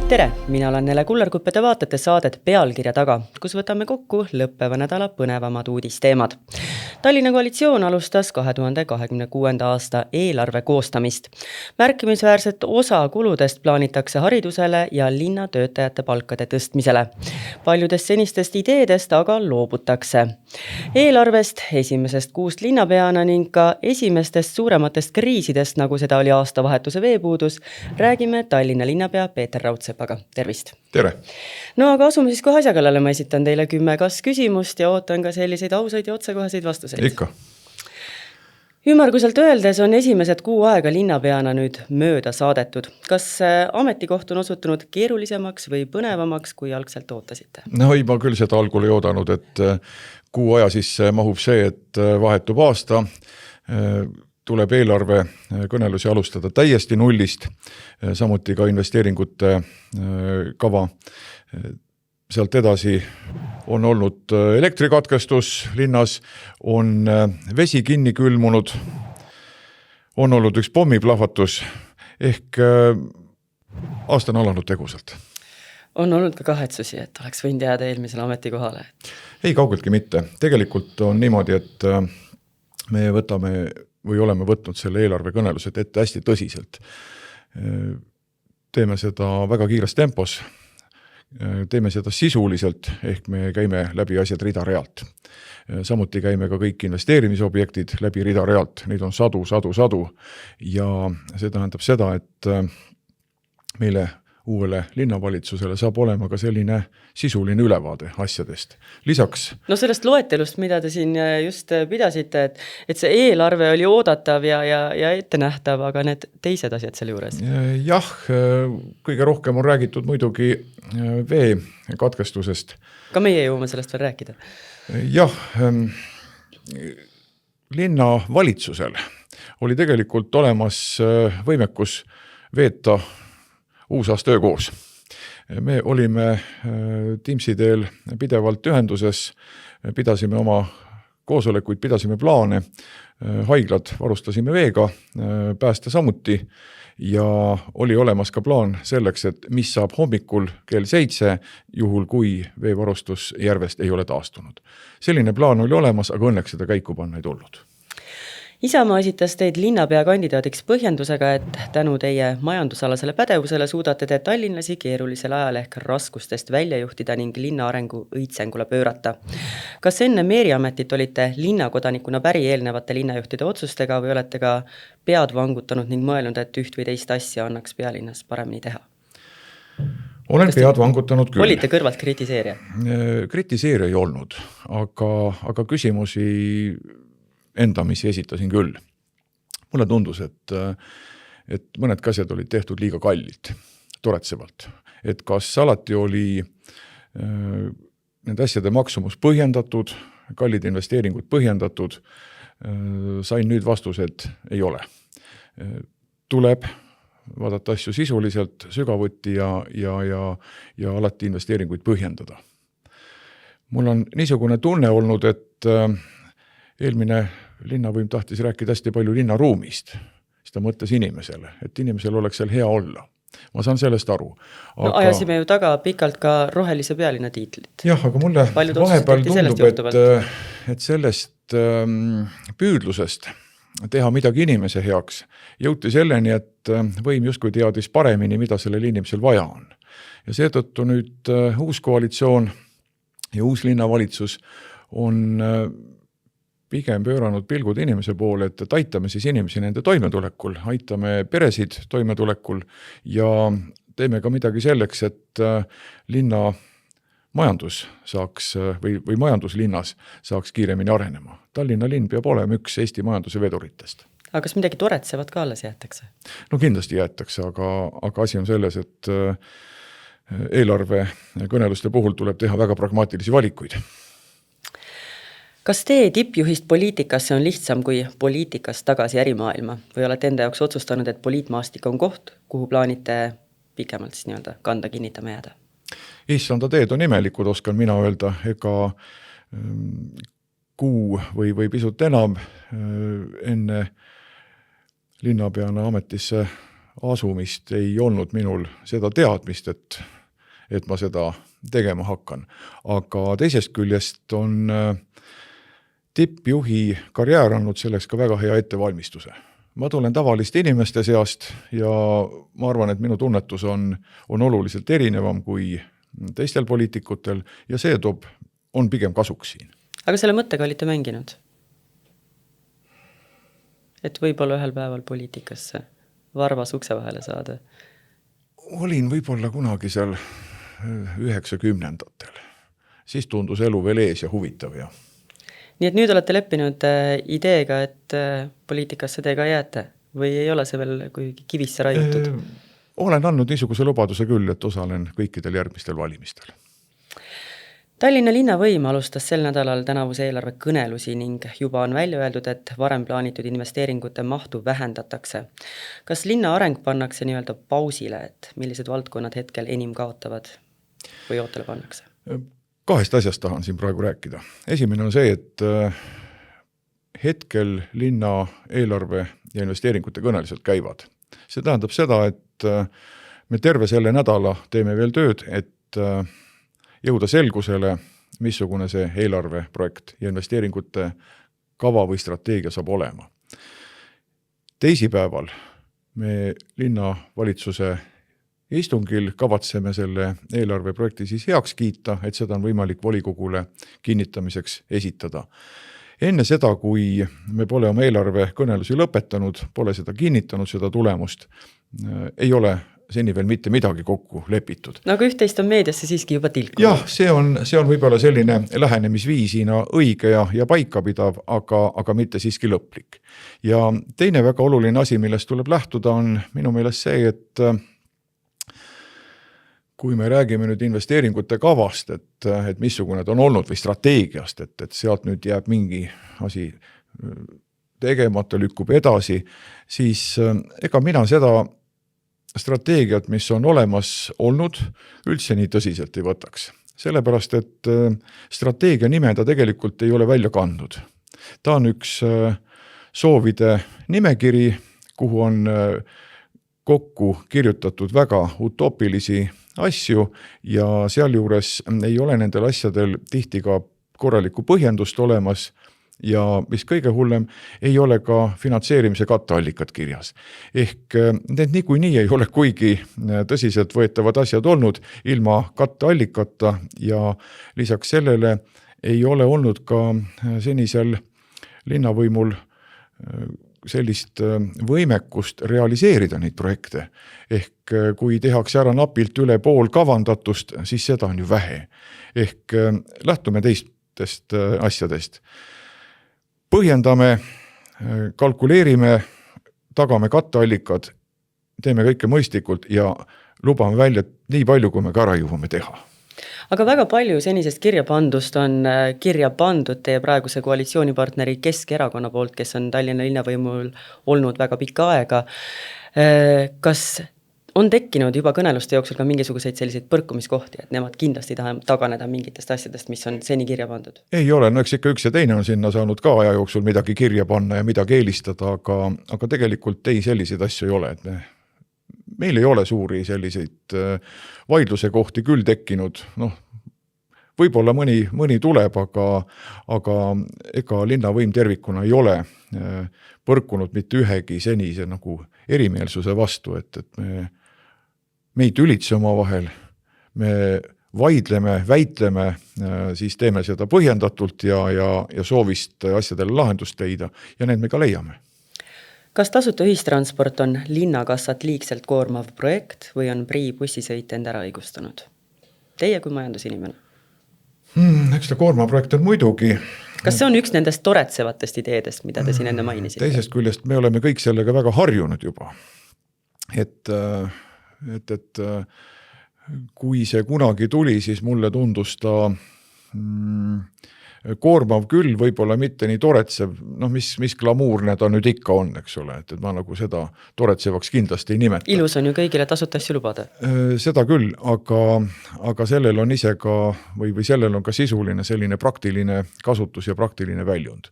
Tere, mina olen Nele Kullerkupp ja te vaatate saadet Pealkirja taga, kus võtame kokku lõppeva nädala põnevamad uudisteemad. Tallinna koalitsioon alustas 2026. aasta eelarve koostamist. Märkimisväärset osa kuludest plaanitakse haridusele ja linnatöötajate palkade tõstmisele. Paljudest senistest ideedest aga loobutakse. Eelarvest, esimesest kuust linnapeana ning ka esimestest suurematest kriisidest, nagu seda oli aastavahetuse veepuudus, räägime Tallinna linnapea Peeter Raudsepaga. Tervist! Tere! No aga asume siis kohe asja kallale, ma esitan teile 10 küsimust ja ootan ka selliseid ausaid ja otsekohaseid vastuseid. Ikka. Ümmarguselt öeldes on esimesed kuu aega linnapeana nüüd mööda saadetud. Kas ametikoht on osutunud keerulisemaks või põnevamaks, kui algselt ootasite? No ei, ma küll seda algul ei oodanud, et kuu aja sisse mahub see, et vahetub aasta, tuleb eelarve kõnelusi alustada täiesti nullist, samuti ka investeeringute kava. Sealt edasi on olnud elektrikatkestus linnas, on vesi kinni külmunud, on olnud üks pommiplahvatus, ehk aasta on alanud tegusalt. On olnud ka kahetsusi, et oleks võinud jääda eelmisele ametikohale? Ei, kaugeltki mitte. Tegelikult on niimoodi, et me võtame või oleme võtnud selle eelarve kõnelused ette hästi tõsiselt. Teeme seda väga kiires tempos, teeme seda sisuliselt, ehk me käime läbi asjad rida-realt. Samuti käime ka kõik investeerimisobjektid läbi rida-realt, neid on sadu ja see tähendab seda, et meile uuele linnavalitsusele saab olema ka selline sisuline ülevaade asjadest. Lisaks... No sellest loetelust, mida te siin just pidasite, et see eelarve oli oodatav ja ette nähtav, aga need teised asjad selle juures? Jah, kõige rohkem on räägitud muidugi vee katkestusest. Ka meie jõuame sellest veel rääkida. Jah, linnavalitsusel oli tegelikult olemas võimekus veeta uusaasta öö koos. Me olime Teamsi teel pidevalt ühenduses, pidasime oma koosolekuid, pidasime plaane, haiglad varustasime veega, pääste samuti ja oli olemas ka plaan selleks, et mis saab hommikul kell 7, juhul kui veevarustus järvest ei ole taastunud. Selline plaan oli olemas, aga õnneks seda käiku panna ei tulnud. Isamaa esitas teid linnapea kandidaadiks põhjendusega, et tänu teie majandusalasele pädevusele suudate te tallinlasi keerulisel ajal ehk raskustest välja juhtida ning linna arengu õitsengule pöörata. Kas enne meeriametit olite linnakodanikuna päri eelnevate linnajuhtide otsustega või olete ka pead vangutanud ning mõelnud, et üht või teist asja annaks pealinnas paremini teha? Olen pead vangutanud küll. Olite kõrvalt kritiseerija? Kritiseerija ei olnud, aga küsimusi endamisi esitasin küll. Mulle tundus, et mõned asjad olid tehtud liiga kallilt, toretsevalt. Et kas alati oli nende asjade maksumus põhjendatud, kallid investeeringud põhjendatud, sain nüüd vastused, ei ole. Tuleb vaadata asju sisuliselt, sügavuti ja alati investeeringuid põhjendada. Mul on niisugune tunne olnud, et eelmine linnavõim tahtis rääkida hästi palju linnaruumist, siis ta mõtles inimesele, et inimesel oleks seal hea olla. Ma saan sellest aru. Aga... No, ajasime ju taga pikalt ka rohelise pealinna tiitlit. Jah, aga mulle vahepeal tundub, et sellest püüdlusest teha midagi inimese heaks jõuti selleni, et võim justkui teadis paremini, mida sellel inimesel vaja on. Ja seetõttu nüüd uus koalitsioon ja uus linnavalitsus on pigem pööranud pilgud inimese poole, et aitame siis inimesi nende toimetulekul, aitame peresid toimetulekul ja teeme ka midagi selleks, et linna majandus saaks või majanduslinnas saaks kiiremini arenema. Tallinna linn peab olema üks Eesti majanduse veduritest. Aga kas midagi toretsevat ka alles jäetakse? No kindlasti jäetakse, aga asi on selles, et eelarve kõneluste puhul tuleb teha väga pragmaatilisi valikuid. Kas tee tippjuhist poliitikasse on lihtsam kui poliitikast tagasi ärimaailma või olete enda jaoks otsustanud, et poliitmaastik on koht, kuhu plaanite pikemalt siis nii-öelda kanda kinnitama jääda? Issanda teed on imelikud, oskan mina öelda, ega kuu või pisut enam enne linnapeana ametisse asumist ei olnud minul seda teadmist, et ma seda tegema hakkan. Aga teisest küljest on tippjuhi karjäär andnud selleks ka väga hea ettevalmistuse. Ma tulen tavaliste inimeste seast ja ma arvan, et minu tunnetus on oluliselt erinevam kui teistel poliitikutel ja see on pigem kasuks siin. Aga selle mõttega olite mänginud? Et võib-olla ühel päeval poliitikasse varvas ukse vahele saada? Olin võib-olla kunagi seal 90-ndatel. Siis tundus elu veel ees ja huvitav. Ja. Nii et nüüd olete leppinud ideega, et poliitikasse te ka jääte? Või ei ole see veel kuigi kivisse raiutud? Olen andnud niisuguse lubaduse küll, et osalen kõikidel järgmistel valimistel. Tallinna linnavõim alustas sel nädalal tänavuse eelarve kõnelusi ning juba on välja öeldud, et varem plaanitud investeeringute mahtu vähendatakse. Kas linna areng pannakse nii-öelda pausile, et millised valdkonnad hetkel enim kaotavad või ootele pannakse? Kahest asjast tahan siin praegu rääkida. Esimene on see, et hetkel linna eelarve ja investeeringute kõnelused käivad. See tähendab seda, et me terve selle nädala teeme veel tööd, et jõuda selgusele, missugune see eelarveprojekt ja investeeringute kava või strateegia saab olema. Teisipäeval me linnavalitsuse istungil kavatseme selle eelarveprojekti siis heaks kiita, et seda on võimalik volikogule kinnitamiseks esitada. Enne seda, kui me pole oma eelarve kõnelusi lõpetanud, pole seda kinnitanud, seda tulemust, ei ole seni veel mitte midagi kokku lepitud. No aga üht-teist on meediasse siiski juba tilkunud. Jah, see on võib-olla selline lähenemisviisina õige ja paikapidav, aga mitte siiski lõplik. Ja teine väga oluline asi, millest tuleb lähtuda, on minu meelest see, et kui me räägime nüüd investeeringute kavast, et missugune on olnud või strateegiast, et sealt nüüd jääb mingi asi tegemata, lükkub edasi, siis ega mina seda strateegiat, mis on olemas olnud, üldse nii tõsiselt ei võtaks. Sellepärast, et strateegia nime ta tegelikult ei ole välja kandnud. Ta on üks soovide nimekiri, kuhu on kokku kirjutatud väga utoopilisi asju ja sealjuures ei ole nendel asjadel tihti ka korralikku põhjendust olemas ja mis kõige hullem, ei ole ka finantseerimise katteallikad kirjas. Ehk need niikuinii ei ole kuigi tõsiselt võetavad asjad olnud ilma katteallikata ja lisaks sellele ei ole olnud ka senisel linnavõimul sellist võimekust realiseerida neid projekte. Ehk kui tehakse ära napilt üle pool kavandatust, siis seda on ju vähe. Ehk lähtume teistest asjadest. Põhjendame, kalkuleerime, tagame katteallikad, teeme kõike mõistlikult ja lubame välja nii palju, kui me ka ära jõuame teha. Aga väga palju senisest kirjapandust on kirja pandud teie praeguse koalitsioonipartneri Keskerakonna poolt, kes on Tallinna linnavõimul olnud väga pikka aega. Kas on tekkinud juba kõneluste jooksul ka mingisuguseid selliseid põrkumiskohti, et nemad kindlasti tahavad taganeda mingitest asjadest, mis on seni kirja pandud? Ei ole, no eks ikka üks ja teine on sinna saanud ka aja jooksul midagi kirja panna ja midagi eelistada, aga tegelikult ei selliseid asju ei ole, et meil ei ole suuri selliseid vaidluse kohti küll tekkinud, võib-olla mõni tuleb, aga ega linnavõim tervikuna ei ole põrkunud mitte ühegi senise nagu erimeelsuse vastu, et me ei tülitse oma vahel, me vaidleme, väitleme, siis teeme seda põhjendatult ja soovist asjadele lahendust leida ja need me ka leiame. Kas tasuta ühistransport on linnakassat liigselt koormav projekt või on Prii bussisõit end ära õigustanud? Teie kui majandusinimene? Eks ta koormaprojekt on muidugi. Kas see on üks nendest toretsevatest ideedest, mida te siin enne mainisite? Teisest küljest me oleme kõik sellega väga harjunud juba. Et kui see kunagi tuli, siis mulle tundus ta koormav küll, võib-olla mitte nii toretsev, mis glamuurne ta nüüd ikka on, eks ole, et ma nagu seda toretsevaks kindlasti ei nimeta. Ilus on ju kõigile tasuta asju lubada. Seda küll, aga sellel on ise ka, või sellel on ka sisuline selline praktiline kasutus ja praktiline väljund.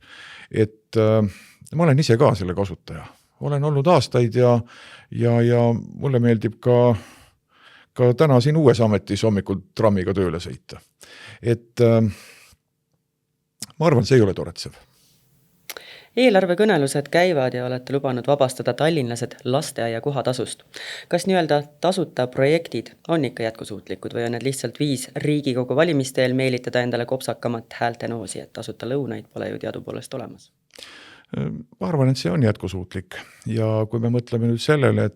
Et ma olen ise ka selle kasutaja. olen olnud aastaid ja mulle meeldib ka täna siin uues ametis hommikul trammiga tööle sõita. Et ma arvan, see ei ole toretsev. Eelarvekõnelused käivad ja olete lubanud vabastada tallinlased lasteaia kohatasust. Kas nii-öelda tasuta projektid on ikka jätkusuutlikud või on need lihtsalt viis Riigikogu valimisteel meelitada endale kopsakamat häältenoosi, et tasuta lõunaid pole ju teadupoolest olemas? Ma arvan, et see on jätkusuutlik ja kui me mõtleme nüüd sellele,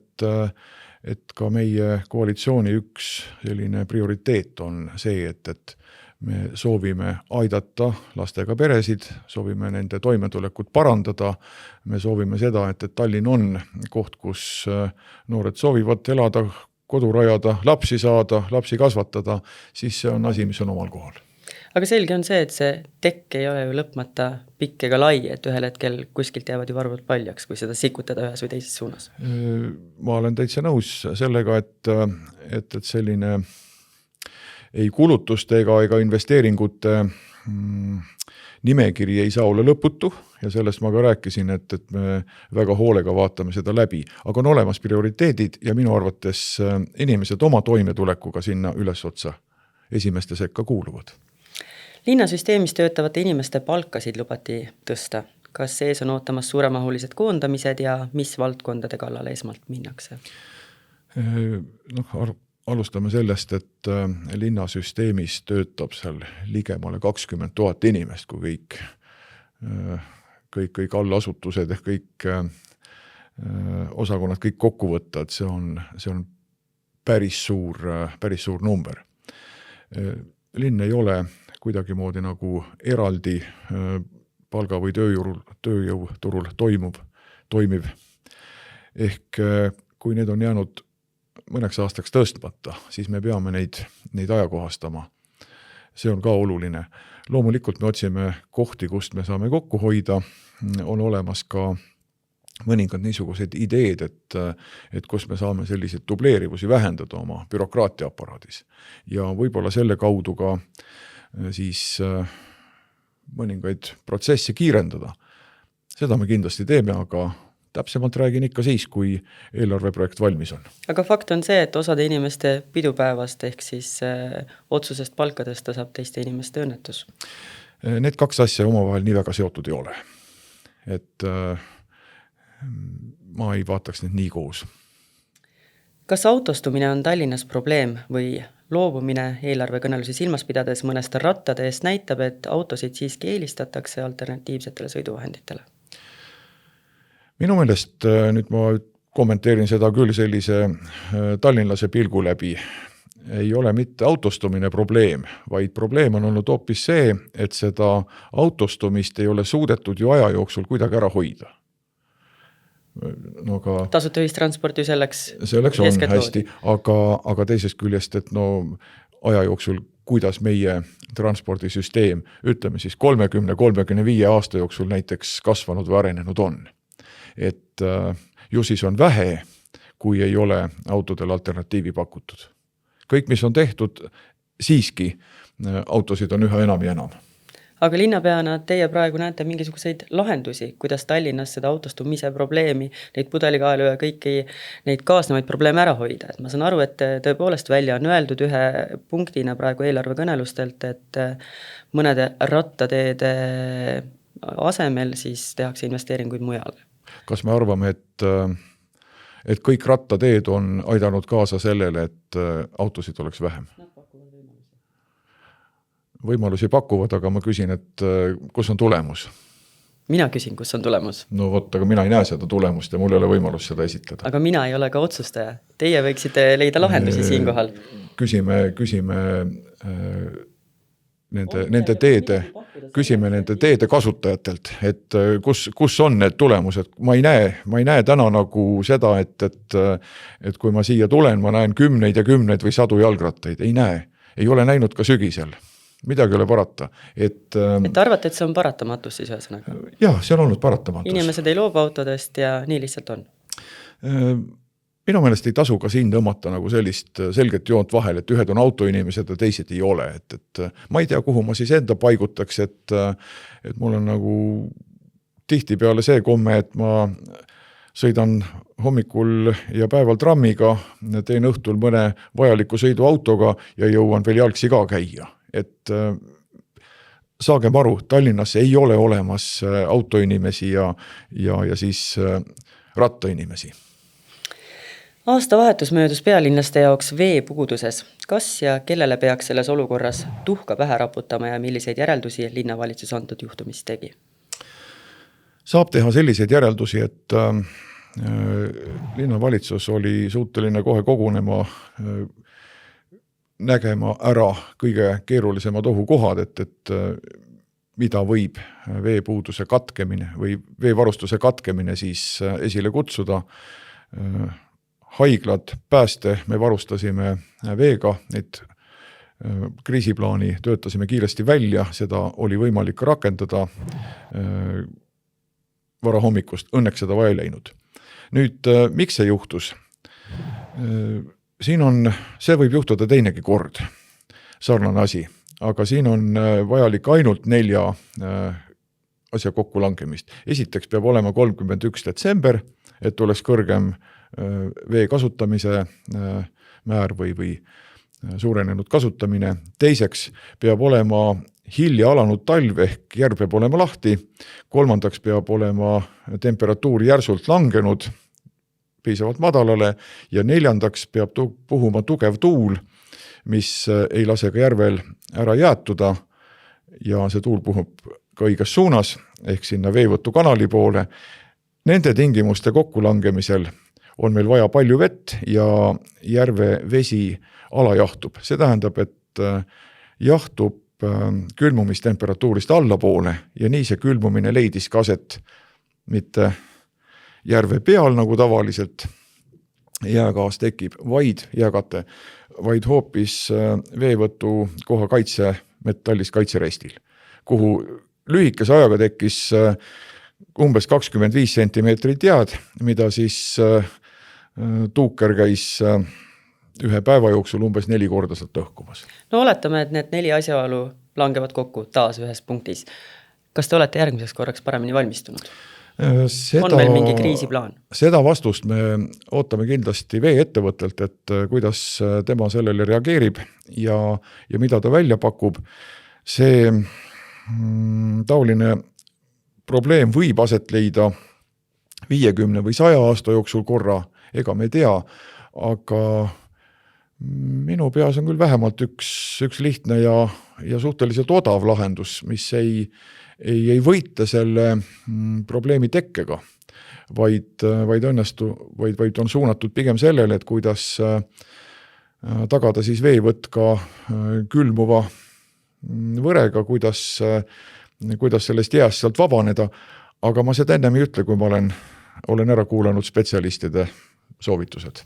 et ka meie koalitsiooni üks selline prioriteet on see, et me soovime aidata lastega peresid, soovime nende toimetulekut parandada, me soovime seda, et Tallinn on koht, kus noored soovivad elada, kodu rajada, lapsi saada, lapsi kasvatada, siis see on asi, mis on omal kohal. Aga selge on see, et see tekk ei ole ju lõpmata pikk ega lai, et ühel hetkel kuskilt jäävad ju varvud paljaks, kui seda sikutada ühes või teises suunas. Ma olen täitsa nõus sellega, et selline ei kulutuste ega investeeringute nimekiri ei saa olla lõputu ja sellest ma ka rääkisin, et me väga hoolega vaatame seda läbi. Aga on olemas prioriteedid ja minu arvates inimesed oma toimetulekuga sinna ülesotsa esimeste sekka kuuluvad. Linnasüsteemis töötavate inimeste palkasid lubati tõsta. Kas sees on ootamas suuremahulised koondamised ja mis valdkondade kallale esmalt minnakse? Alustame sellest, et linnasüsteemis töötab seal ligemale 20 000 inimest, kui kõik allasutused ja kõik osakonnad kõik kokku võtta, et see on päris suur number. Linn ei ole kuidagimoodi nagu eraldi palga- või tööjõuturul toimiv. Ehk kui need on jäänud mõneks aastaks tõstmata, siis me peame neid ajakohastama. See on ka oluline. Loomulikult me otsime kohti, kust me saame kokku hoida. On olemas ka mõningad niisugused ideed, et kus me saame selliseid dubleerivusi vähendada oma bürokraatia aparaadis. Ja võib-olla selle kaudu ka siis mõningaid protsesse kiirendada. Seda me kindlasti teeme, aga täpsemalt räägin ikka siis, kui eelarveprojekt valmis on. Aga fakt on see, et osade inimeste pidupäevast ehk siis otsusest palka tõsta saab teiste inimeste õnnetus. Need kaks asja omavahel nii väga seotud ei ole. Et ma ei vaataks need nii koos. Kas autostumine on Tallinnas probleem või loobumine eelarvekõnelusi silmas pidades mõnest rattade eest näitab, et autosid siiski eelistatakse alternatiivsetele sõiduvahenditele? Minu meelest nüüd ma kommenteerin seda küll sellise tallinlase pilgu läbi. Ei ole mitte autostumine probleem, vaid probleem on olnud hoopis see, et seda autostumist ei ole suudetud ju aja jooksul kuidagi ära hoida. Tasuta ühistransport ju selleks on hästi, aga teisest küljest, et aja jooksul, kuidas meie transpordisüsteem, ütleme siis 30-35 aasta jooksul näiteks kasvanud või arenenud on. Et ju siis on vähe, kui ei ole autodel alternatiivi pakutud. Kõik, mis on tehtud, siiski autosid on üha enam ja enam. Aga linnapeana teie praegu näete mingisuguseid lahendusi, kuidas Tallinnas seda autostumise probleemi, neid pudelikaelu ja kõiki neid kaasnevaid probleeme ära hoida. Et ma saan aru, et tõepoolest välja on öeldud ühe punktina praegu eelarvekõnelustelt, et mõnede rattateede asemel siis tehakse investeeringuid mujale. Kas me arvame, et kõik rattateed on aidanud kaasa sellele, et autosid oleks vähem? Võimalusi pakuvad, aga ma küsin, et kus on tulemus? Mina küsin, kus on tulemus. No vot, aga mina ei näe seda tulemust ja mul ei ole võimalus seda esitada. Aga mina ei ole ka otsustaja. Teie võiksite leida lahendusi siinkohal. Küsime nende teede kasutajatelt, et kus on need tulemused. Ma ei näe täna nagu seda, et kui ma siia tulen, ma näen kümneid ja kümneid või sadu jalgrattaid. Ei näe. Ei ole näinud ka sügisel. Midagi ei ole parata. Et arvate, et see on paratamatus siis ühesõnaga? Jah, see on olnud paratamatus. Inimesed ei loobu autodest ja nii lihtsalt on. Minu meelest ei tasu ka siin tõmmata nagu sellist selget joont vahel, et ühed on autoinimesed ja teised ei ole. Et ma ei tea, kuhu ma siis enda paigutaks, et mul on nagu tihti peale see komme, et ma sõidan hommikul ja päeval trammiga, teen õhtul mõne vajaliku sõiduautoga ja jõuan veel jalgsi ka käia. Et saagem aru, Tallinnas ei ole olemas autoinimesi ja siis rattainimesi. Aastavahetus möödus pealinlaste jaoks veepuuduses. Kas ja kellele peaks selles olukorras tuhka pähe raputama ja milliseid järeldusi linnavalitsus antud juhtumist tegi? Saab teha selliseid järeldusi, et linnavalitsus oli suuteline kohe kogunema, nägema ära kõige keerulisemad ohukohad, et mida võib veepuuduse katkemine või veevarustuse katkemine siis esile kutsuda. Haiglad, pääste me varustasime veega, neid kriisiplaani töötasime kiiresti välja, seda oli võimalik rakendada varahommikust, õnneks seda vaja ei läinud. Nüüd, miks see juhtus? See võib juhtuda teinegi kord, sarnane asi, aga siin on vajalik ainult 4 asja kokkulangemist. Esiteks peab olema 31. detsember, et oleks kõrgem vee kasutamise määr või suurenenud kasutamine. Teiseks peab olema hilja alanud talv ehk järv peab olema lahti. Kolmandaks peab olema temperatuur järsult langenud piisavalt madalale ja 4. peab puhuma tugev tuul, mis ei lase ka järvel ära jäätuda ja see tuul puhub ka õiges suunas ehk sinna veevõtu kanali poole. Nende tingimuste kokkulangemisel on meil vaja palju vett ja järve vesi alajahtub. See tähendab, et jahtub külmumistemperatuurist allapoole ja nii see külmumine leidis kaset mitte järve peal, nagu tavaliselt jäägaas tekib, vaid hoopis veevõtu koha metallist kaitserestil, kuhu lühikese ajaga tekkis umbes 25 sentimeetrit jääd, mida siis tuuker käis ühe päeva jooksul umbes 4 korda sealt õhkumas. No oletame, et need 4 asjaolu langevad kokku taas ühes punktis. Kas te olete järgmiseks korraks paremini valmistunud? On meil mingi kriisiplaan? Seda vastust me ootame kindlasti veeettevõttelt, et kuidas tema sellele reageerib ja mida ta välja pakub. See taoline probleem võib aset leida 50 või 100 aasta jooksul korra, ega me tea, aga minu peas on küll vähemalt üks lihtne ja suhteliselt odav lahendus, mis ei võita selle probleemi tekkega, vaid on suunatud pigem sellele, et kuidas tagada siis veevõtt ka külmuva võrega, kuidas sellest jääst sealt vabaneda, aga ma seda ennem ei ütle, kui ma olen ära kuulanud spetsialistide soovitused.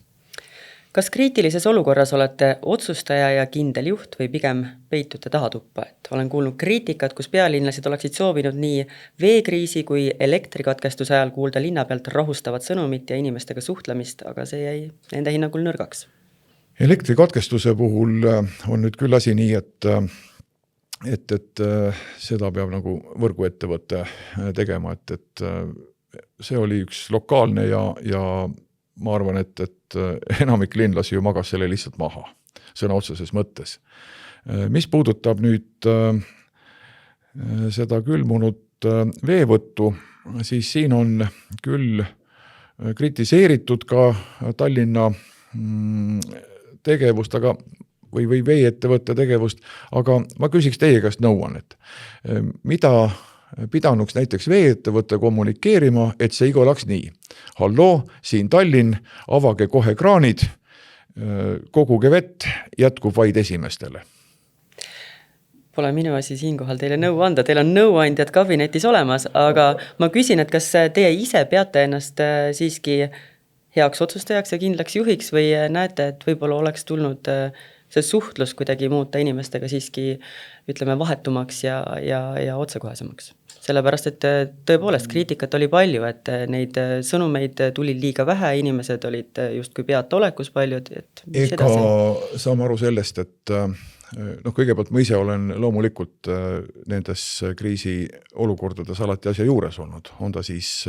Kas kriitilises olukorras olete otsustaja ja kindel juht või pigem peitute tahatuppa? Et olen kuulnud kriitikat, kus pealinlased oleksid soovinud nii veekriisi kui elektrikatkestuse ajal kuulda linna pealt rahustavat sõnumit ja inimestega suhtlemist, aga see jäi nende hinnangul nõrgaks. Elektrikatkestuse puhul on nüüd küll asi nii, et seda peab nagu võrguettevõte tegema, et see oli üks lokaalne ja ma arvan, et enamik linlasi ju magas selle lihtsalt maha, sõna otseses mõttes. Mis puudutab nüüd seda külmunud veevõttu, siis siin on küll kritiseeritud ka Tallinna tegevust, aga või veeettevõtte tegevust, aga ma küsiks teie käest nõuannet. Mida pidanuks näiteks veeettevõtte kommunikeerima, et see iga oleks nii. Halloo, siin Tallinn, avage kohe kraanid, koguge vett, jätkub vaid esimestele. Pole minu asi siinkohal teile nõu anda, teil on nõuandjad kabinetis olemas, aga ma küsin, et kas teie ise peate ennast siiski heaks otsustajaks ja kindlaks juhiks või näete, et võib-olla oleks tulnud see suhtlus kuidagi muuta inimestega siiski, ütleme, vahetumaks ja otsekohesemaks. Sellepärast, et tõepoolest kriitikat oli palju, et neid sõnumeid tuli liiga vähe, inimesed olid justkui peata olekus paljud. Ega saame aru sellest, et kõigepealt ma ise olen loomulikult nendes kriisi olukordades alati asja juures olnud. On ta siis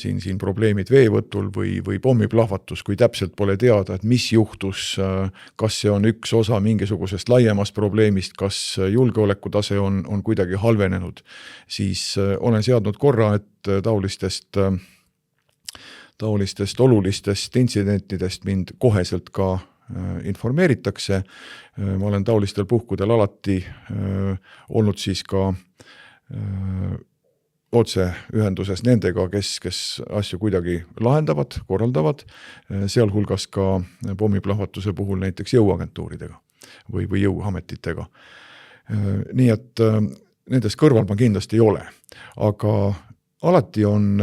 siin probleemid veevõtul või pommiplahvatus, kui täpselt pole teada, et mis juhtus, kas see on üks osa mingisugusest laiemast probleemist, kas julgeolekutase on kuidagi halvenenud, siis olen seadnud korra, et taolistest olulistest intsidentidest mind koheselt ka informeeritakse. Ma olen taolistel puhkudel alati olnud siis ka otse ühenduses nendega, kes asju kuidagi lahendavad, korraldavad, sealhulgas ka pommiplahvatuse puhul näiteks jõuagentuuridega või jõuametitega. Nii et nendest kõrval ma kindlasti ei ole. Aga alati on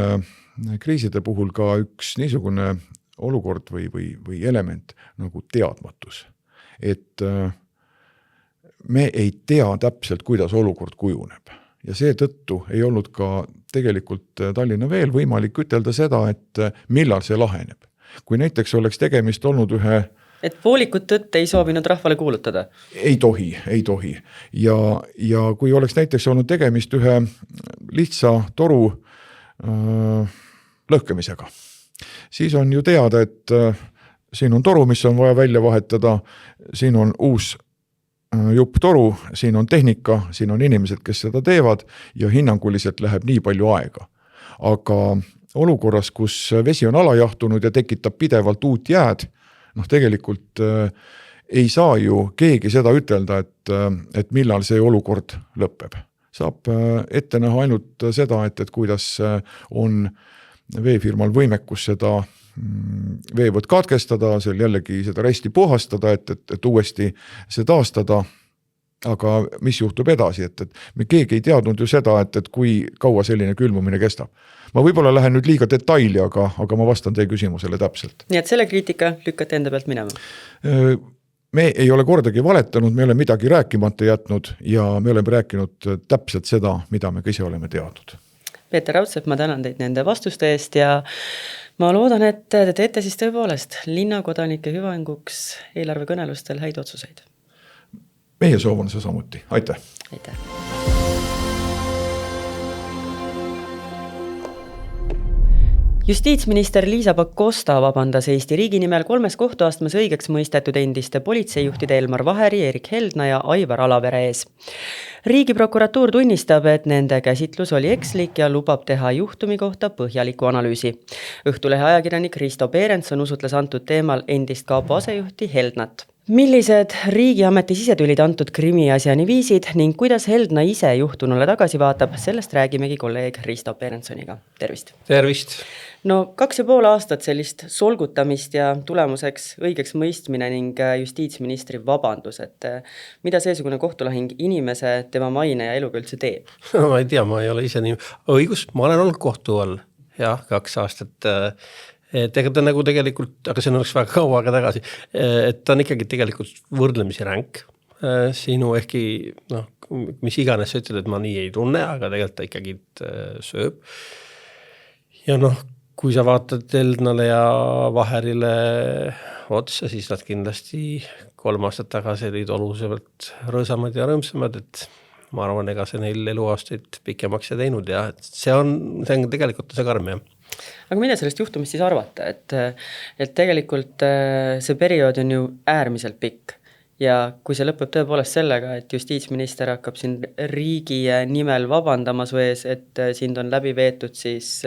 kriiside puhul ka üks niisugune olukord või element nagu teadmatus. Et me ei tea täpselt, kuidas olukord kujuneb. Ja seetõttu ei olnud ka tegelikult Tallinna Veel võimalik ütelda seda, et millal see laheneb. Kui näiteks oleks tegemist olnud ühe... Et poolikut tõtt ei soovinud rahvale kuulutada? Ei tohi. Ja kui oleks näiteks olnud tegemist ühe lihtsa toru lõhkemisega, siis on ju teada, et siin on toru, mis on vaja välja vahetada, siin on uus jupp toru, siin on tehnika, siin on inimesed, kes seda teevad ja hinnanguliselt läheb nii palju aega. Aga olukorras, kus vesi on alajahtunud ja tekitab pidevalt uut jääd, tegelikult ei saa ju keegi seda ütelda, et millal see olukord lõpeb. Saab ette näha ainult seda, et kuidas on veefirmal võimekus seda veevõtt katkestada, seal jällegi seda resti puhastada, et uuesti see taastada, aga mis juhtub edasi, et me keegi ei teadnud ju seda, et kui kaua selline külmumine kestab. Ma võib-olla lähen nüüd liiga detaili, aga ma vastan teie küsimusele täpselt. Nii et selle kriitika lükkate enda pealt minema? Me ei ole kordagi valetanud, me oleme midagi rääkimata jätnud ja me oleme rääkinud täpselt seda, mida me ise oleme teadnud. Peeter Raudsepp, ma tänan teid nende vastuste eest ja ma loodan, et te teete siis tõepoolest linnakodanike hüvanguks eelarvekõnelustel häid otsuseid. Meie soov on see samuti. Aitäh! Aitäh! Justiitsminister Liisa Pakosta vabandas Eesti riigi nimel 3 kohtuastmes õigeks mõistetud endiste politseijuhtide Elmar Vaheri, Erik Heldna ja Aivar Alavere ees. Riigiprokuratuur tunnistab, et nende käsitlus oli ekslik ja lubab teha juhtumi kohta põhjaliku analüüsi. Õhtulehe ajakirjanik Risto Perenson usutles antud teemal endist kapo asejuhti Heldnat. Millised riigiameti sisetülid antud krimiasjani viisid ning kuidas Heldna ise juhtunule tagasi vaatab, sellest räägimegi kolleeg Risto Perensoniga. Tervist! Tervist! No 2,5 aastat sellist solgutamist ja tulemuseks õigeks mõistmine ning justiitsministri vabandus, et mida seesugune kohtulahing inimese, tema maine ja eluga üldse teeb? Ma ei tea, ma ei ole ise nii õigus, ma olen olnud kohtu all, 2 aastat. Tegelikult nagu tegelikult, aga see on oleks väga kaua aega tagasi, et ta on ikkagi tegelikult võrdlemisi ränk. Sinu ehkki, mis iganes sa ütled, et ma nii ei tunne, aga tegelikult ta ikkagi sööb. Ja kui sa vaatad Heldnale ja Vaherile otsa, siis nad kindlasti 3 aastat tagasi olid oluliselt rõõsamad ja rõõmsamad, et ma arvan, ega see neil eluaastaid pikemaks ja teinud ja see on tegelikult see karm, jah. Aga mida sellest juhtumist siis arvata, et tegelikult see periood on ju äärmiselt pikk ja kui see lõpeb tõepoolest sellega, et justiitsminister hakkab siin riigi nimel vabandama su ees, et sind on läbi veetud siis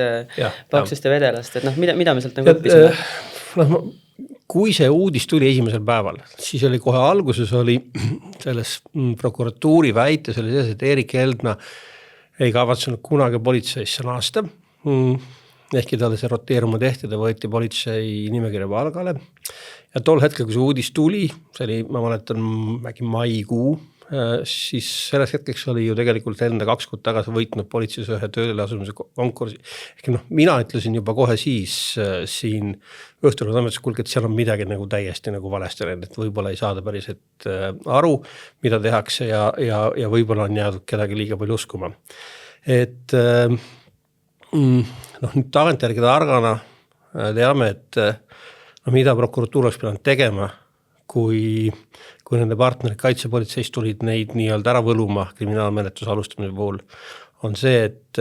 paksust ja vedelast, et mida me sealt nagu õppisime? Kui see uudis tuli esimesel päeval, siis oli kohe alguses oli selles prokuratuuri väites oli see, et Erik Heldna ei kavatsenud kunagi politseisse naasta. Ehkki talle see roteeruma tehti, ta võeti politsei nimekirja palgale. Ja tol hetkel, kui see uudis tuli, see oli, ma mäletan, maikuu, siis selles hetkeks oli ju tegelikult enda 2 kuud tagasi võitnud politseis ühe tööle asumise konkursi. Ehk mina ütlesin juba kohe siis siin õhtul ametis, et seal on midagi nagu täiesti nagu valesti, et võib-olla ei saada päriselt aru, mida tehakse ja võib-olla on jäädud kedagi liiga palju uskuma. Et nüüd tagantjärgi targana teame, et mida prokuratuur oleks pidanud tegema, kui nende partnerid kaitsepolitseist tulid neid nii-öelda ära võluma kriminaalmenetluse alustamise puhul, on see, et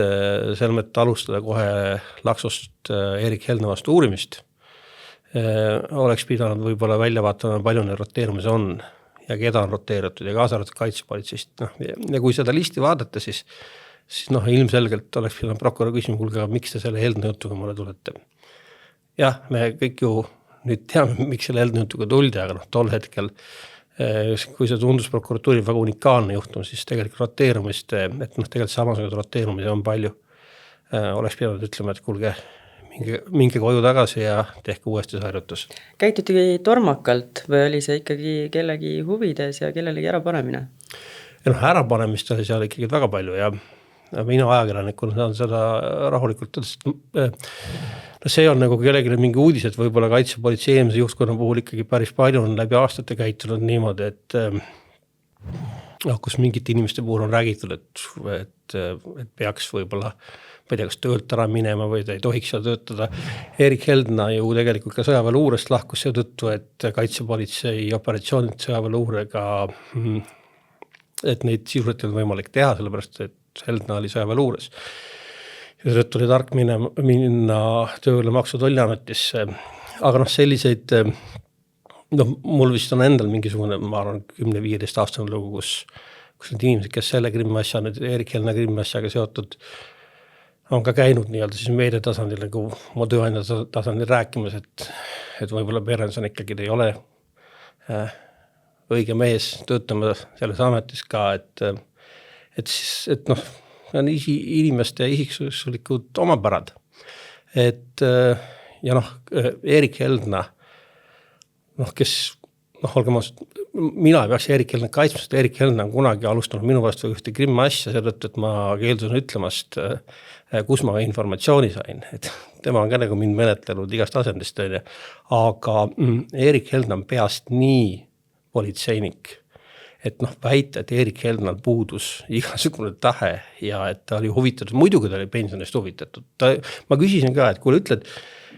selmet alustada kohe laksost Erik Heldna vastu uurimist, oleks pidanud võib-olla välja vaatama, palju neid roteerumise on ja keda on roteeritud ja kaasa arvatud kaitsepolitseist. Ja kui seda listi vaadata, siis ilmselgelt oleks pidanud prokurör küsima, kuulge, miks te selle Heldna jutuga mulle tulete. Jah, me kõik ju nüüd teame, miks selle Heldna jutuga tuldi, aga tol hetkel, kui see tundus prokuratuuri väga unikaalne juhtum, siis tegelikult roteerumist, et tegelikult samasugused roteerumise on palju. Oleks pidanud ütlema, et kuulge, minge koju tagasi ja tehke uuesti see harjutus. Käituti tormakalt või oli see ikkagi kellegi huvides ja kellelegi ärapanemine? Ärapanemist oli seal ikkagi väga palju ja mina ajakirjanikuna saan seda rahulikult see on nagu kellelegi mingi uudis, et võib-olla kaitsepolitsei eelmise juhtkonna puhul ikkagi päris palju on läbi aastate käitunud niimoodi, et kus mingite inimeste puhul on räägitud, et peaks võib-olla, ma ei tea, kas töölt ära minema või ta ei tohiks seal töötada. Erik Heldna ju tegelikult ka sõjaväeluurest lahkus seetõttu, et kaitsepolitsei operatsioonid sõjaväeluurega, et neid sisuliselt on võimalik teha, sellepärast et Heldna oli sõjaväeluures. Ja seetõttu oli tark minna tööle Maksu- ja Tolliametisse. Aga selliseid, mul vist on endal mingisugune, ma arvan, 10-15 aastane lugu, kus need inimesed, kes selle Krimmi-asja, nüüd Erik Heldna Krimmi-asjaga seotud, on ka käinud nii-öelda siis meedia tasandil, nagu mu tööandja tasandil rääkimas, et võib-olla Berenson ikkagi ei ole õige mees töötama selles ametis ka, et on inimeste isiksuslikud omapärad. Ja Erik Heldna, kes, olge mina ei peaks Erik Heldna kaitsmast, Erik Heldna on kunagi alustanud minu vastu ühte Krimmi asja, seetõttu, et ma keeldusin ütlemast, kus ma informatsiooni sain. Et tema on ka nagu mind menetlenud igast asendist, aga Erik Heldna on peast nii politseinik, et väita, et Erik Heldnal puudus igasugune tahe ja et ta oli huvitatud, muidugi ta oli pensionist huvitatud. Ma küsisin ka, et kui ütled,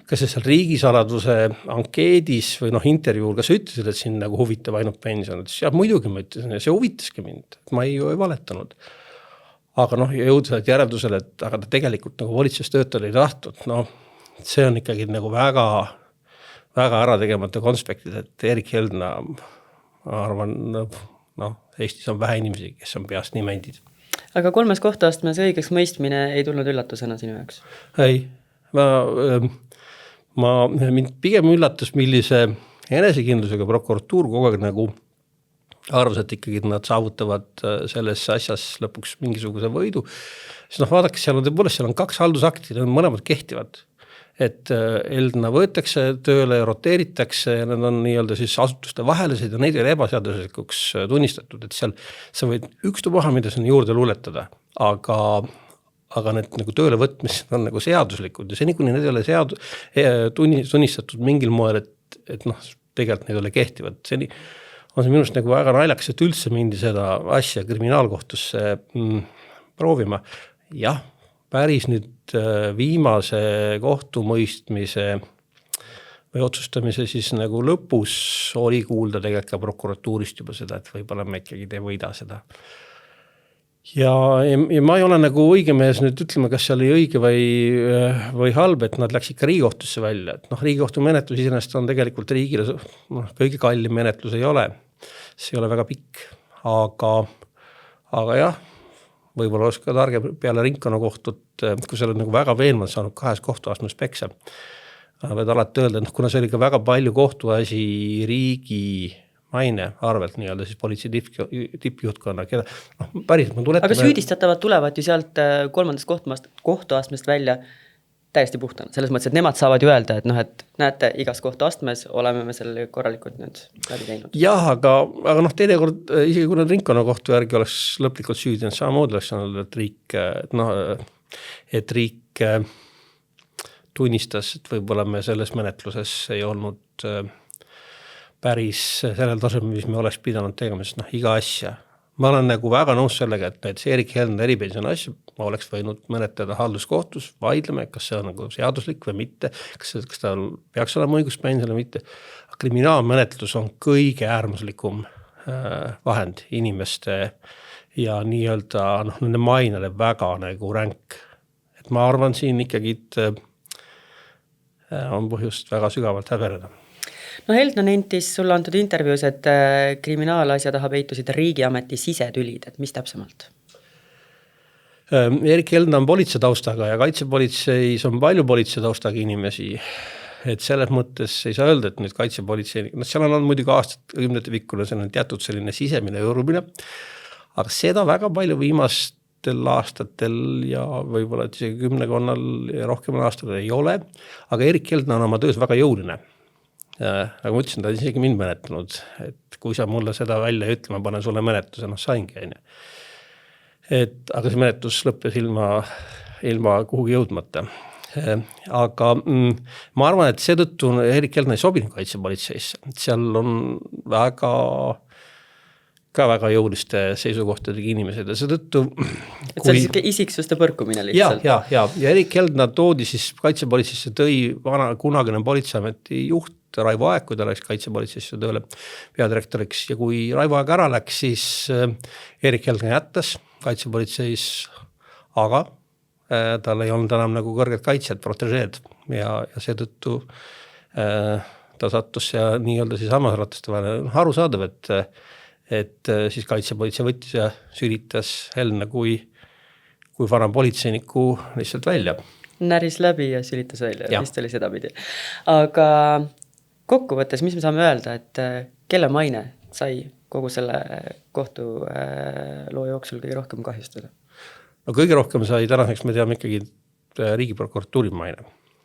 kas see seal riigisaladuse ankeedis või intervjuul, kas sa ütlesid, et siin nagu huvitab ainult pension? Ja muidugi ma ütlesin, ja see huvitaski mind, et ma ei valetanud. Aga jõudnud järeldusele, et aga ta tegelikult nagu valitsuses töötada ei tahtnud. See on ikkagi nagu väga, väga ära tegemata konspektid, et Erik Heldna, ma arvan, Eestis on vähe inimesi, kes on peast nii mändid. Aga 3. kohtuastmes õigeks mõistmine ei tulnud üllatusena sinu jaoks? Ei, mind pigem üllatus, millise enesekindlusega prokuratuur kogu aeg nagu arvas, et ikkagi nad saavutavad selles asjas lõpuks mingisuguse võidu. Siis vaadake, seal on 2 haldusakti, need on mõlemad kehtivad. Et Heldna võetakse tööle ja roteeritakse ja need on nii-öelda siis asutuste vahelised ja neid ei ole ebaseaduslikuks tunnistatud, et seal sa võid ükstupaha, mida sinna juurde luuletada, aga need nagu tööle võtmised on nagu seaduslikud ja seni, kuni need ei ole tunnistatud mingil moel, et tegelikult need ei ole kehtivad. Seni on see minust nagu väga naljakas, et üldse mindi seda asja kriminaalkohtusse proovima. Jah, päris nüüd viimase kohtumõistmise või otsustamise siis nagu lõpus oli kuulda tegelikult ka prokuratuurist juba seda, et võib-olla me ikkagi ei võida seda. Ja ma ei ole nagu õige mees nüüd ütlema, kas see oli õige või halb, et nad läks ikka Riigikohtusse välja. Et Riigikohtu menetlus iseenesest on tegelikult riigile kõige kallim menetlus ei ole. See ei ole väga pikk, aga jah, võib-olla oleks ka targe peale ringkonnakohtut, kui sa oled nagu väga veenvalt saanud 2 kohtuastmes peksa. Võid alati öelda, et kuna see oli ka väga palju kohtuasi riigi maine arvelt, nii-öelda siis politsei tippjuhtkonna, keda päris ma tuletame. Aga süüdistatavad tulevad ju sealt 3. kohtuastmest välja täiesti puhtana. Selles mõttes, et nemad saavad ju öelda, et näete, igas kohtuastmes oleme me selle korralikult nüüd läbi teinud. Jah, aga teinekord, isegi kui ringkonna kohtu järgi oleks lõplikult süüdinud, samamoodi oleks öelnud, et riik tunnistas, et võib-olla me selles menetluses ei olnud päris sellel tasemel, mis me oleks pidanud tegema, sest iga asja. Ma olen nagu väga nõus sellega, et näiteks Erik Heldna eripensioni asja ma oleks võinud menetleda halduskohtus, vaidleme, kas see on nagu seaduslik või mitte, kas ta peaks olema õiguspension või mitte. Kriminaalmenetlus on kõige äärmuslikum vahend inimeste ja nii-öelda nende mainele väga nagu ränk. Et ma arvan, siin ikkagi on põhjust väga sügavalt häbereda. No Heldna nentis sulle antud intervjuus, et kriminaalasja taha peitusid riigiameti sisetülid, et mis täpsemalt? Erik Heldna on politseitaustaga ja kaitsepolitseis on palju politseitaustaga inimesi. Et selles mõttes ei saa öelda, et nüüd kaitsepolitsei, seal on muidugi aastat kümnete pikkune, see on teatud selline sisemine õurumine, aga seda väga palju viimastel aastatel ja võib-olla isegi 10 ja rohkemal aastal ei ole, aga Erik Heldna on oma töös väga jõuline. Nagu ma ütlesin, ta on isegi mind menetanud, et kui sa mulle seda välja ei ütle, ma panen sulle menetluse, saingi. Aga see menetlus lõppes ilma kuhugi jõudmata. Aga ma arvan, et seetõttu Erik Heldna ei sobinud kaitsepolitseisse. Seal on väga jõuliste seisukohtadega inimesed ja seetõttu et see oli isiksuste põrkumine lihtsalt. Ja Erik Heldna toodi siis kaitsepolitseisse, tõi kunagine politseiameti juht Raivo Aeg, kui ta läks kaitsepolitseisse tööle peadirektoriks ja kui Raivo Aeg ära läks, siis Erik Heldna jättas kaitsepolitseis, aga tal ei olnud enam nagu kõrged kaitsjad, protežeed ja seetõttu ta sattus ja nii-öelda siis hammasratast vahele. Arusaadav, et siis kaitsepolitsei võttis ja sülitas Heldna kui vana politseiniku lihtsalt välja. Näris läbi ja sülitas välja, vist oli sedapidi. Aga kokkuvõttes, mis me saame öelda, et kelle maine sai kogu selle kohtuloo jooksul kõige rohkem kahjustada? No kõige rohkem sai tänaseks, me teame ikkagi riigiprokuratuuri maine.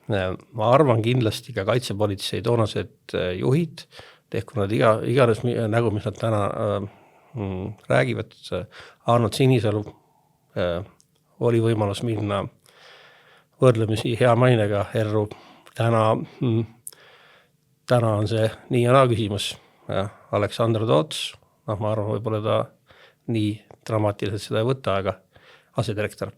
Ma arvan kindlasti ka kaitsepolitsei toonased juhid, tehku nad iganes nägu, mis nad täna räägivad. Arnold Sinisalu oli võimalus minna võrdlemisi hea mainega erru. Täna on see nii ja naa küsimus. Aleksandr Toots, ma arvan, võib-olla ta nii dramaatiliselt seda ei võta, aga asedirektor.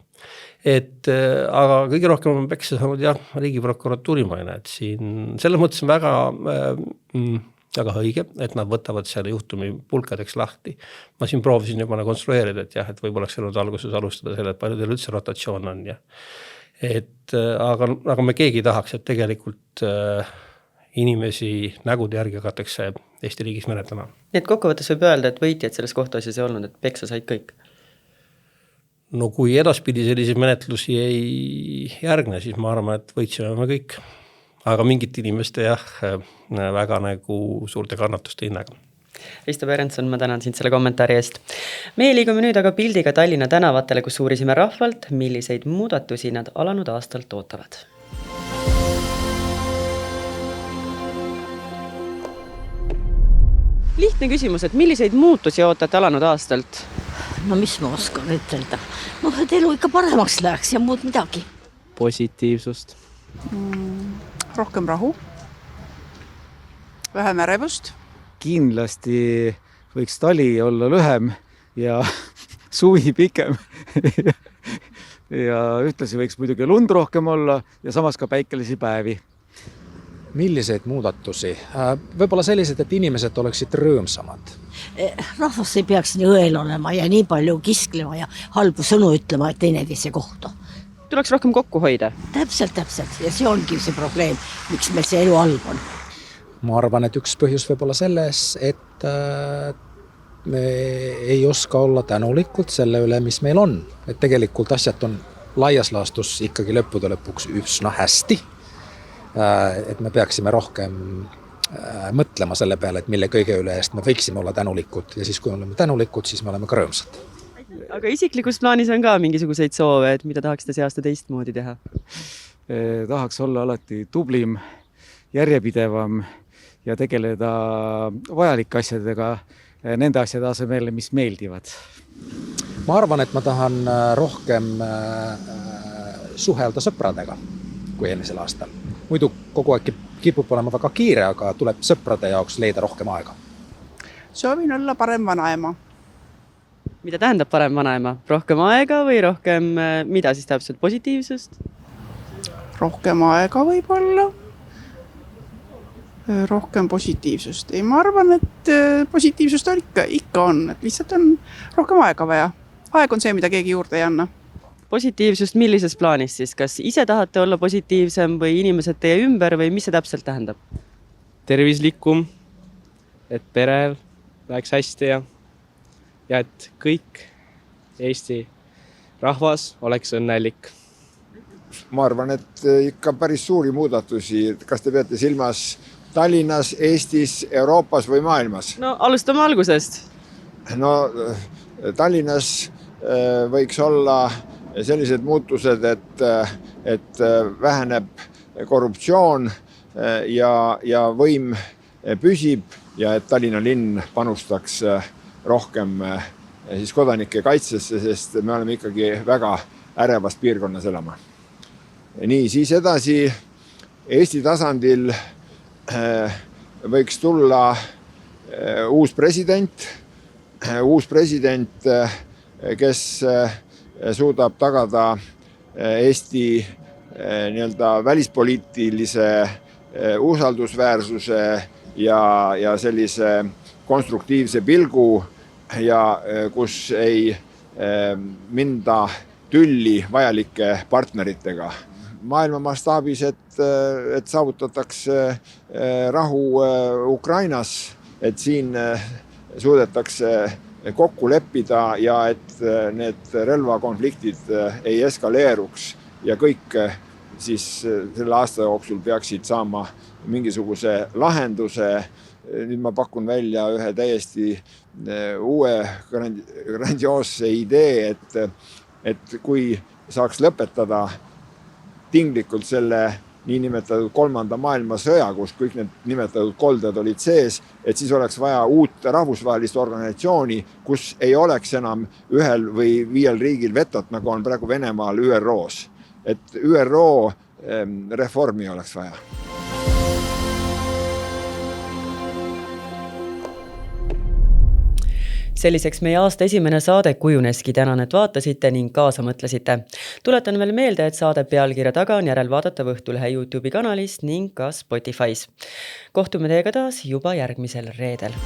Aga kõige rohkem on peksa saanud riigiprokuratuuri maine, et siin selles mõttes on väga õige, et nad võtavad selle juhtumi pulkadeks lahti. Ma siin proovisin juba konstrueerida, et võib oleks olnud alguses alustada selle, et palju teil üldse rotatsioon on. Aga me keegi tahaks, et tegelikult inimesi nägude järgi hakatakse Eesti riigis menetlema. Nii et kokkuvõttes võib öelda, et võitjad selles kohtuasjas ei olnud, et peksa said kõik? No kui edaspidi selliseid menetlusi ei järgne, siis ma arvan, et võitsime me kõik. Aga mingit inimeste väga nagu suurte kannatuste hinnaga. Risto Berendson, ma tänan sind selle kommentaari eest. Meie liigume nüüd aga pildiga Tallinna tänavatele, kus uurisime rahvalt, milliseid muudatusi nad alanud aastalt ootavad. Lihtne küsimus, et milliseid muutusi ootate alanud aastalt? No mis ma oskan ütelda? Et elu ikka paremaks läheks ja muud midagi. Positiivsust. Rohkem rahu. Vähem ärevust. Kindlasti võiks tali olla lühem ja suvi pikem. Ja ühtlasi võiks muidugi lund rohkem olla ja samas ka päikelisi päevi. Milliseid muudatusi? Võib-olla sellised, et inimesed oleksid rõõmsamad. Rahvas ei peaks nii õel olema ja nii palju kisklema ja halbu sõnu ütlema, et teineteise kohta. Tuleks rohkem kokku hoida. Täpselt. Ja see ongi see probleem, miks meil see elu halb on. Ma arvan, et üks põhjus võib olla selles, et me ei oska olla tänulikud selle üle, mis meil on. Et tegelikult asjad on laias laastus ikkagi lõppude lõpuks üsna hästi. Et me peaksime rohkem mõtlema selle peale, et mille kõige üle eest me võiksime olla tänulikud ja siis kui oleme tänulikud, siis me oleme ka rõõmsad. Aga isiklikus plaanis on ka mingisuguseid soove, et mida tahaksite see aasta teistmoodi teha? Tahaks olla alati tublim, järjepidevam ja tegeleda vajalike asjadega, nende asjade asemel, mis meeldivad. Ma arvan, et ma tahan rohkem suhelda sõpradega kui eelmisel aastal. Muidu kogu aeg kipub olema väga kiire, aga tuleb sõprade jaoks leida rohkem aega. Soovin olla parem vanaema. Mida tähendab parem vanaema? Rohkem aega või rohkem, mida siis täpselt positiivsust? Rohkem aega võib-olla. Rohkem positiivsust. Ei, ma arvan, et positiivsust ikka on, et lihtsalt on rohkem aega vaja. aeg on see, mida keegi juurde ei anna. Positiivsust millises plaanis siis, kas ise tahate olla positiivsem või inimesed teie ümber või mis see täpselt tähendab? Tervislikum, et perel läheks hästi ja et kõik Eesti rahvas oleks õnnelik. Ma arvan, et ikka päris suuri muudatusi. Kas te peate silmas Tallinnas, Eestis, Euroopas või maailmas? No alustame algusest. No Tallinnas võiks olla sellised muutused, et väheneb korruptsioon ja võim püsib ja et Tallinna linn panustaks rohkem siis kodanike kaitsesse, sest me oleme ikkagi väga ärevas piirkonnas elama. Nii, siis edasi Eesti tasandil võiks tulla uus president, kes suudab tagada Eesti nii-öelda välispoliitilise usaldusväärsuse ja sellise konstruktiivse pilgu ja kus ei minda tülli vajalike partneritega. Maailma mastaabis, et saavutatakse rahu Ukrainas, et siin suudetakse kokku leppida ja et need relvakonfliktid ei eskaleeruks ja kõik siis selle aasta jooksul peaksid saama mingisuguse lahenduse. Nüüd ma pakun välja ühe täiesti uue grandioosse idee, et kui saaks lõpetada tinglikult selle niinimetatud 3. maailmasõja, kus kõik need nimetatud kolded olid sees, et siis oleks vaja uut rahvusvahelist organisatsiooni, kus ei oleks enam 1 või 5 riigil vetot, nagu on praegu Venemaal ÜRO-s. Et ÜRO reformi oleks vaja. Selliseks meie aasta esimene saade kujuneski, tänan, et vaatasite ning kaasa mõtlesite. Tuletan veel meelde, et saade pealkirja taga on järelvaadatav Õhtulehe YouTube'i kanalist ning ka Spotify's. Kohtume teiega taas juba järgmisel reedel.